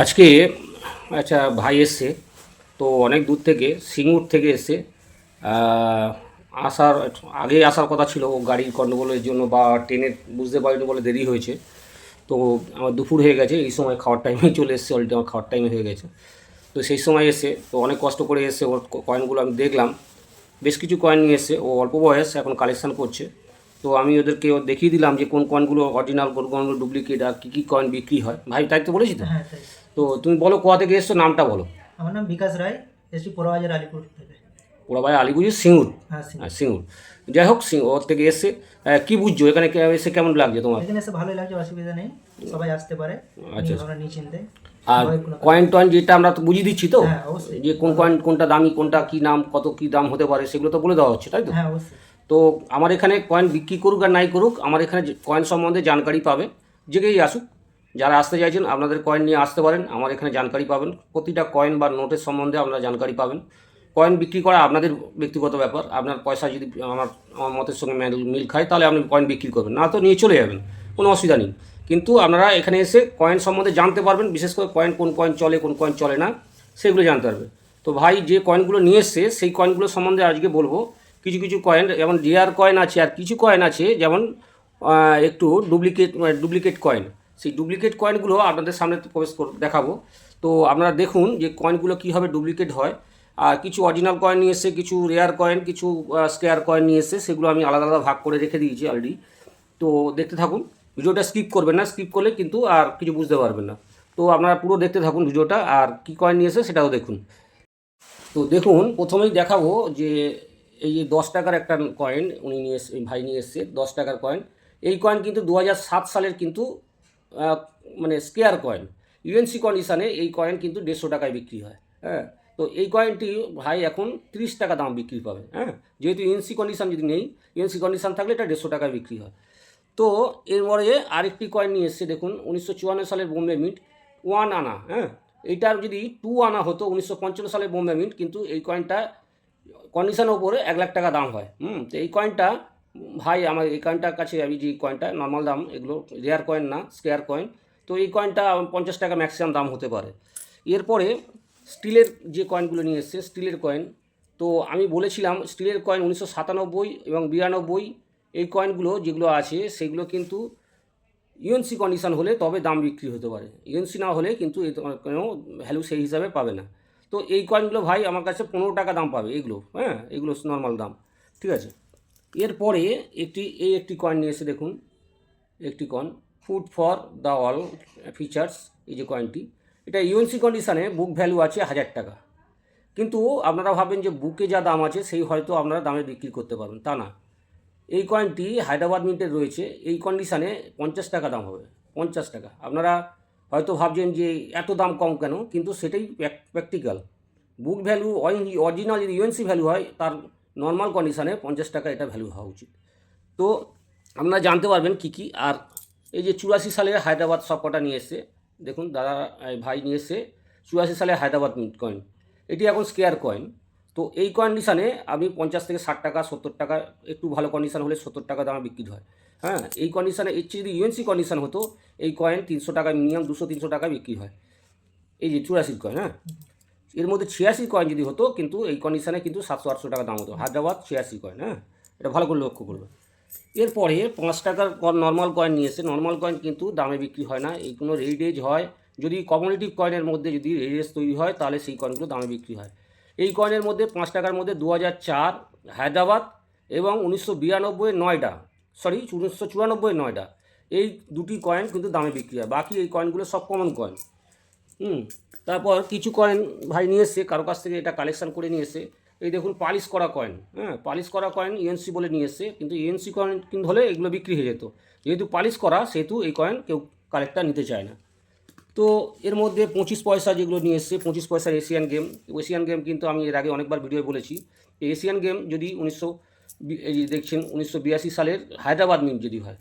আজকে আচ্ছা ভাই এসছে, তো অনেক দূর থেকে সিঙ্গুর থেকে এসছে। আহ, আসার আগে আসার কথা ছিল, ও গাড়ির গণ্ডগোলের জন্য বা ট্রেনে বুঝতে পারিনি বলে দেরি হয়েছে। তো আমার দুপুর হয়ে গেছে, এই সময় খাওয়ার টাইমে চলে এসছে, অলরেডি আমার খাওয়ার টাইমে হয়ে গেছে। তো সেই সময় এসে তো অনেক কষ্ট করে এসে ওর কয়েনগুলো আমি দেখলাম, বেশ কিছু কয়েন নিয়ে এসে। ও অল্প বয়স, এখন কালেকশন করছে। তো আমি ওদেরকে দেখিয়ে দিলাম যে কোন কয়েনগুলো অরিজিনাল, কোন কয়েনগুলো ডুপ্লিকেট, আর কী কী কয়েন বিক্রি হয়। ভাই তাই তো বলেছি তো? হ্যাঁ, তাই। তো তুমি বলো কোথা থেকে এসছো, নামটা বলো। আমার নাম বিকাশ রায়, এসছি পোড়াবাজার আলিপুর থেকে। পোড়াবাড়ি আলিগুড়ি সিঙ্গুর। হ্যাঁ, সিং। সিঙ্গুর। যাই হোক, ওর থেকে এসে কী বুঝছো এখানে এসে কেমন লাগছে তোমার? এখানে এসে ভালোই লাগছে, অসুবিধা নেই। সবাই আসতে পারে আচ্ছা আচ্ছা। আমরা নিশ্চিন্তে। আর ভয়ের কোনো কারণ কয়েন নেই। টয়েন যেটা আমরা তো বুঝিয়ে দিচ্ছি তো, হ্যাঁ, অবশ্যই। যে কোন কয়েন কোনটা দামি, কোনটা কী নাম, কত কী দাম হতে পারে, সেগুলো তো বলে দেওয়া হচ্ছে, তাই তো? হ্যাঁ, অবশ্যই। তো আমার এখানে কয়েন বিক্রি করুক আর নাই করুক, আমার এখানে কয়েন সম্বন্ধে জানকারি পাবে যেকেই আসুক। যারা আসতে চাইছেন আপনাদের কয়েন নিয়ে আসতে পারেন, আমার এখানে জানকারি পাবেন। প্রতিটা কয়েন বা নোটের সম্বন্ধে আপনারা জানকারি পাবেন। কয়েন বিক্রি করা আপনাদের ব্যক্তিগত ব্যাপার। আপনার পয়সা যদি আমার আমার মতের সঙ্গে মিল খায়, তাহলে আপনি কয়েন বিক্রি করবেন, না তো নিয়ে চলে যাবেন, কোনো অসুবিধা নেই। কিন্তু আপনারা এখানে এসে কয়েন সম্বন্ধে জানতে পারবেন, বিশেষ করে কয়েন, কোন কয়েন চলে, কোন কয়েন চলে না, সেগুলো জানতে পারবে। তো ভাই যে কয়েনগুলো নিয়ে এসছে সেই কয়েনগুলো সম্বন্ধে আজকে বলবো। কিছু কিছু কয়েন যেমন রেয়ার কয়েন আছে, আর কিছু কয়েন আছে যেমন একটু ডুপ্লিকেট কয়েন। সেই ডুপ্লিকেট কয়েনগুলো আপনাদের সামনে প্রবেশ দেখাবো। তো আপনারা দেখুন যে কয়েনগুলো কীভাবে ডুপ্লিকেট হয়। আর কিছু অরিজিনাল কয়েন নিয়ে এসে, কিছু রেয়ার কয়েন, কিছু স্কেয়ার কয়েন নিয়ে এসে, সেগুলো আমি আলাদা আলাদা ভাগ করে রেখে দিয়েছি অলরেডি। তো দেখতে থাকুন, ভিডিওটা স্কিপ করবেন না, স্কিপ করলে কিন্তু আর কিছু বুঝতে পারবেন না। তো আপনারা পুরো দেখতে থাকুন ভিডিওটা, আর কী কয়েন নিয়ে এসে সেটাও দেখুন। তো দেখুন, প্রথমেই দেখাবো যে এই যে 10 টাকার একটা কয়েন উনি নিয়ে এসে, ভাই নিয়ে এসছে 10 টাকার কয়েন। এই কয়েন কিন্তু 2007 সালের কিন্তু আহ, মানে স্কেয়ার কয়েন। ইউএনসি কন্ডিশানে এই কয়েন কিন্তু 150 টাকায় বিক্রি হয়। হ্যাঁ। তো এই কয়েনটি ভাই এখন 30 টাকা দাম বিক্রি পাবে। হ্যাঁ। যেহেতু ইউএনসি কন্ডিশান যদি নেই, ইউএনসি কন্ডিশান থাকলে এটা 150 টাকায় বিক্রি হয়। তো এরপরে আরেকটি কয়েন নিয়ে এসছে, দেখুন 1954 সালের বোম্বে মিন্ট 1 আনা। হ্যাঁ। এইটার যদি 2 আনা হতো 1955 সালের বোম্বে মিন্ট, কিন্তু এই কয়েনটা কন্ডিশনের উপরে 1 লাখ টাকা দাম হয়। তো এই কয়েনটা ভাই, আমার এই কয়েনটার কাছে, আমি যে কয়েনটা নর্মাল দাম, এগুলো রেয়ার কয়েন না, স্কেয়ার কয়েন। তো এই কয়েনটা 50 টাকা ম্যাক্সিমাম দাম হতে পারে। এরপরে স্টিলের যে কয়েনগুলো নিয়ে এসছে, স্টিলের কয়েন। তো আমি বলেছিলাম স্টিলের কয়েন 1997 এবং 92, এই কয়েনগুলো যেগুলো আছে সেগুলো কিন্তু ইউএনসি কন্ডিশন হলে তবে দাম বিক্রি হতে পারে। ইউএনসি না হলে কিন্তু কোনো ভ্যালু সেই হিসাবে পাবে না। তো এই কয়েনগুলো ভাই আমার কাছে 15 টাকা দাম পাবে এগুলো। হ্যাঁ, এগুলো নর্মাল দাম। ঠিক আছে। এরপরে একটি কয়েন নিয়ে এসে দেখুন, একটি coin food for the all features. এই যে কয়েনটি, এটা ইউএনসি কন্ডিশানে বুক ভ্যালু আছে 1000 টাকা। কিন্তু আপনারা ভাবেন যে বুকে যা দাম আছে সেই হয়তো আপনারা দামে বিক্রি করতে পারবেন, তা না। এই কয়েনটি হায়দ্রাবাদ মিন্টের রয়েছে, এই কন্ডিশানে 50 টাকা দাম হবে। 50 টাকা। আপনারা হয়তো ভাবছেন যে এত দাম কম কেন, কিন্তু সেটাই প্র্যাকটিক্যাল। বুক ভ্যালু অরিজিনাল যদি ইউএনসি ভ্যালু হয়, তার নর্মাল কন্ডিশানে 50 টাকা এটা ভ্যালু হওয়া উচিত। তো আপনারা জানতে পারবেন কী কী। আর এই যে 84 সালের হায়দ্রাবাদ সব কটা নিয়ে এসছে, দেখুন দাদা, ভাই নিয়ে এসছে 84 সালে হায়দ্রাবাদ মিন্ট কয়েন। এটি এখন স্কেয়ার কয়েন। তো এই কন্ডিশানে আপনি 50 থেকে 60 টাকা, 70 টাকা, একটু ভালো কন্ডিশান হলে 70 টাকা দামে বিক্রি হয়। হ্যাঁ, এই কন্ডিশানে এর চেয়ে যদি ইউএনসি কন্ডিশান হতো, এই কয়েন 300 টাকা, মিনিমাম 200-300 টাকা বিক্রি হয়। এই যে 84 কয়েন। হ্যাঁ। এর মধ্যে 86 কয়েন যদি হতো, কিন্তু এই কন্ডিশানে কিন্তু 700-800 টাকা দাম হতো। হায়দ্রাবাদ 86 কয়েন। হ্যাঁ, এটা ভালো করে লক্ষ্য করবে। এরপরে 5 টাকার নর্মাল কয়েন নিয়ে এসে, নর্মাল কয়েন কিন্তু দামে বিক্রি হয় না, এইগুলো রেডেজ হয়। যদি কমিউনিটিভ কয়েনের মধ্যে যদি রেডেজ তৈরি হয়, তাহলে সেই কয়েনগুলো দামে বিক্রি হয়। এই কয়েনের মধ্যে 5 টাকার মধ্যে 2004 হায়দ্রাবাদ এবং 1992 নয়ডা, 1994 নয়ডা, এই দুটি কয়েন কিন্তু দামে বিক্রি হয়। বাকি এই কয়েনগুলো সব কমন কয়েন। তারপর কিছু কয়েন ভাই নিয়ে এসছে, কারো কাছ থেকে এটা কালেকশন করে নিয়ে এসে। এই দেখুন পালিশ করা কয়েন। হ্যাঁ, পালিশ করা কয়েন ইউএনসি বলে নিয়ে এসছে, কিন্তু ইউএনসি কয়েন কিন্তু হলে এগুলো বিক্রি হয়ে যেত। যেহেতু পালিশ করা, সেহেতু এই কয়েন কেউ কালেক্টর নিতে চায় না। তো এর মধ্যে 25 পয়সা যেগুলো নিয়ে এসছে, 25 পয়সার এশিয়ান গেম। এশিয়ান গেম কিন্তু আমি এর আগে অনেকবার ভিডিও বলেছি। এই এশিয়ান গেম যদি এই যে দেখছেন 1982 সালের হায়দ্রাবাদ মিন্ট যদি হয়,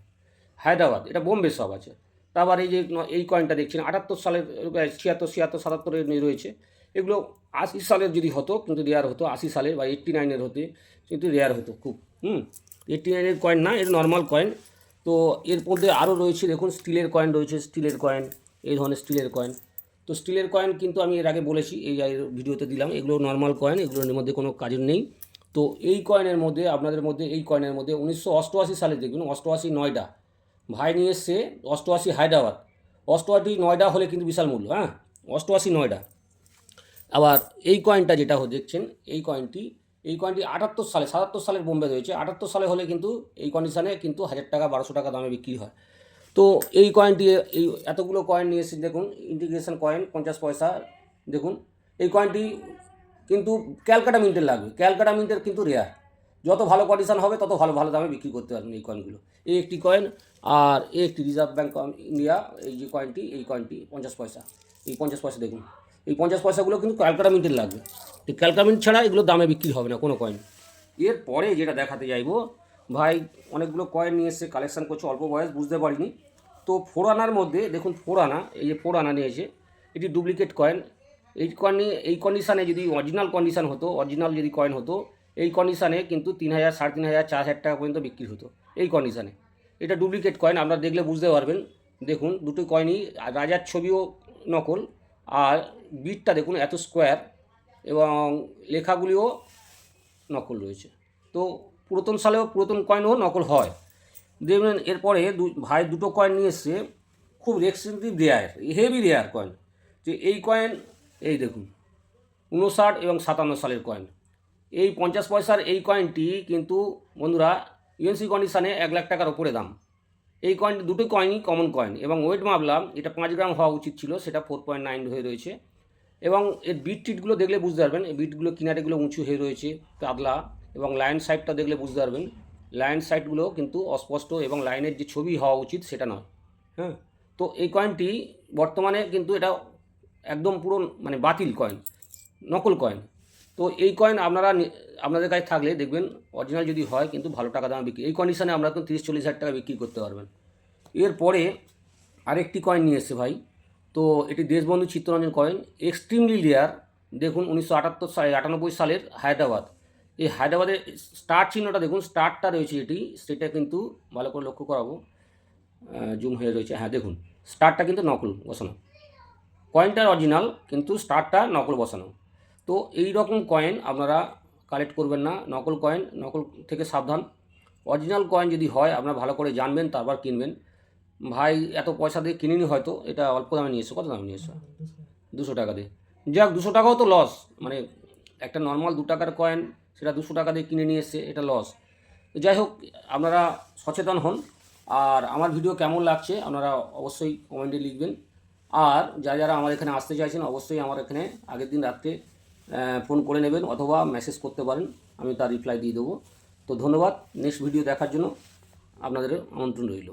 হায়দ্রাবাদ, এটা বোম্বে সব আছে। তারপর এই যে এই কয়েনটা দেখছেন 78 সালের, 76, 76, 77-এর রয়েছে। এগুলো 80 সালের যদি হতো কিন্তু রেয়ার হতো, 80 সালের বা 89-এর হতে কিন্তু রেয়ার হতো খুব। 89-এর কয়েন না, এর নর্মাল কয়েন। তো এর মধ্যে আরও রয়েছে দেখুন, স্টিলের কয়েন রয়েছে, স্টিলের কয়েন, এই ধরনের স্টিলের কয়েন। তো স্টিলের কয়েন কিন্তু আমি এর আগে বলেছি, এই ভিডিওতে দিলাম, এগুলো নর্মাল কয়েন, এগুলোর মধ্যে কোনো কাজের নেই। তো এই কয়েনের মধ্যে আপনাদের মধ্যে এই কয়েনের মধ্যে 1988 সালে দেখবেন 88 নয়ডা ভাই নিয়ে এসছে, 88 হায়দ্রাবাদ, 88 নয়ডা হলে কিন্তু বিশাল মূল্য, হ্যাঁ 88 নয়ডা। আবার এই কয়েনটা যেটা দেখছেন এই কয়েনটি 78 সালে 77 সালের বোম্বে রয়েছে, 78 সালে হলে কিন্তু এই কন্ডিশানে কিন্তু 1000 টাকা 1200 টাকা দামে বিক্রি হয়। তো এই কয়েনটি এই এতগুলো কয়েন নিয়ে এসেছি দেখুন, ইন্টিগ্রেশন কয়েন 50 পয়সা দেখুন। এই কয়েনটি কিন্তু ক্যালকাটা মিন্টের লাগবে, ক্যালকাটা মিন্টের কিন্তু রেয়ার, যত ভালো কন্ডিশন হবে তত ভালো ভালো দামে বিক্রি করতে পারবেন এই কয়েনগুলো। এই একটি কয়েন, আর এই একটি রিজার্ভ ব্যাঙ্ক অফ ইন্ডিয়া, এই যে কয়েনটি এই কয়েনটি 50 পয়সা, এই 50 পয়সা দেখুন, এই 50 পয়সাগুলো কিন্তু ক্যালকাটা মিন্টের লাগবে, এই ক্যালকাটা মিন্ট ছাড়া এগুলো দামে বিক্রি হবে না কোনো কয়েন। এরপরে যেটা দেখাতে যাইবো, ভাই অনেকগুলো কয়েন নিয়ে এসে কালেকশান করছে, অল্প বয়স বুঝতে পারিনি। তো 4 আনার মধ্যে দেখুন 4 আনা, এই যে 4 আনা নিয়েছে, এটি ডুপ্লিকেট কয়েন। এই কয়েন এই কন্ডিশানে যদি অরিজিনাল কন্ডিশান হতো, অরিজিনাল যদি কয়েন হতো এই কন্ডিশানে কিন্তু 3000, 3500, 4000 টাকা পর্যন্ত বিক্রি হতো এই কন্ডিশানে। এটা ডুপ্লিকেট কয়েন, আপনারা দেখলে বুঝতে পারবেন। দেখুন দুটো কয়েনই রাজার ছবিও নকল, আর বিটটা দেখুন এত স্কোয়ার, এবং লেখাগুলিও নকল রয়েছে। তো পুরাতন সালেও পুরাতন কয়েনও নকল হয় দেখবেন। এরপরে ভাই দুটো কয়েন নিয়ে এসছে, খুব expensive rare, heavy rare coin. যে এই কয়েন এই দেখুন 59 এবং 57 সালের কয়েন, এই 50 পয়সার এই কয়েনটি কিন্তু বন্ধুরা ইউএনসি কন্ডিশানে 1 লাখ টাকার ওপরে দাম। এই কয়েন দুটো কয়েনই কমন কয়েন, এবং ওয়েট মাপলাম এটা 5 গ্রাম হওয়া উচিত ছিল, সেটা 4.9 হয়ে রয়েছে। এবং এর বিট টিটগুলো দেখলে বুঝতে পারবেন, এই বিটগুলো কিনারেগুলো উঁচু হয়ে রয়েছে পাতলা, এবং লাইন সাইডটা দেখলে বুঝতে পারবেন লাইন সাইডগুলো কিন্তু অস্পষ্ট, এবং লাইনের যে ছবি হওয়া উচিত সেটা নয়, হ্যাঁ। তো এই কয়েনটি বর্তমানে কিন্তু এটা একদম পুরো মানে বাতিল কয়েন, নকল কয়েন। তো এই কয়েন আপনাদের কাছে থাকলে দেখবেন অরিজিনাল যদি হয় কিন্তু ভালো টাকা দামে বিক্রি, এই কন্ডিশনে আমরা কিন্তু 30-40 হাজার টাকা বিক্রি করতে পারবেন। এরপরে আরেকটি কয়েন নিয়ে এসছে ভাই, তো এটি Deshbandhu Chittaranjan coin, extremely rare. দেখুন 1998 সালের হায়দ্রাবাদ, এই হায়দ্রাবাদের স্টার চিহ্নটা দেখুন, স্টারটা রয়েছে এটি, সেটা কিন্তু ভালো করে লক্ষ্য করাবো, জুম হয়ে রয়েছে, হ্যাঁ দেখুন স্টারটা কিন্তু নকল বসানো, কয়েনটার অরিজিনাল কিন্তু স্টারটা নকল বসানো। তো এই রকম কয়েন আপনারা কালেক্ট করবেন না, নকল কয়েন, নকল থেকে সাবধান। অরিজিনাল কয়েন যদি হয় আপনারা ভালো করে জানবেন তারপর কিনবেন। ভাই এত পয়সা দিয়ে কিনিনি, হয়তো এটা অল্প দামে নিয়ে এসো, কত দামে নিয়ে এসো? 200 টাকা দিয়ে। যাক 200 টাকাও তো লস, মানে একটা নর্মাল 2 টাকার কয়েন সেটা 200 টাকা দিয়ে কিনে নিয়ে এসছে, এটা লস। যাই হোক আপনারা সচেতন হন, আর আমার ভিডিও কেমন লাগছে আপনারা অবশ্যই কমেন্টে লিখবেন। আর যারা আমার এখানে আসতে চাইছেন অবশ্যই আমার এখানে আগের দিন রাত্রে ফোন করে নেবেন, অথবা মেসেজ করতে পারেন, আমি তার রিপ্লাই দিয়ে দেবো। তো ধন্যবাদ, নেক্সট ভিডিও দেখার জন্য আপনাদের আমন্ত্রণ রইল।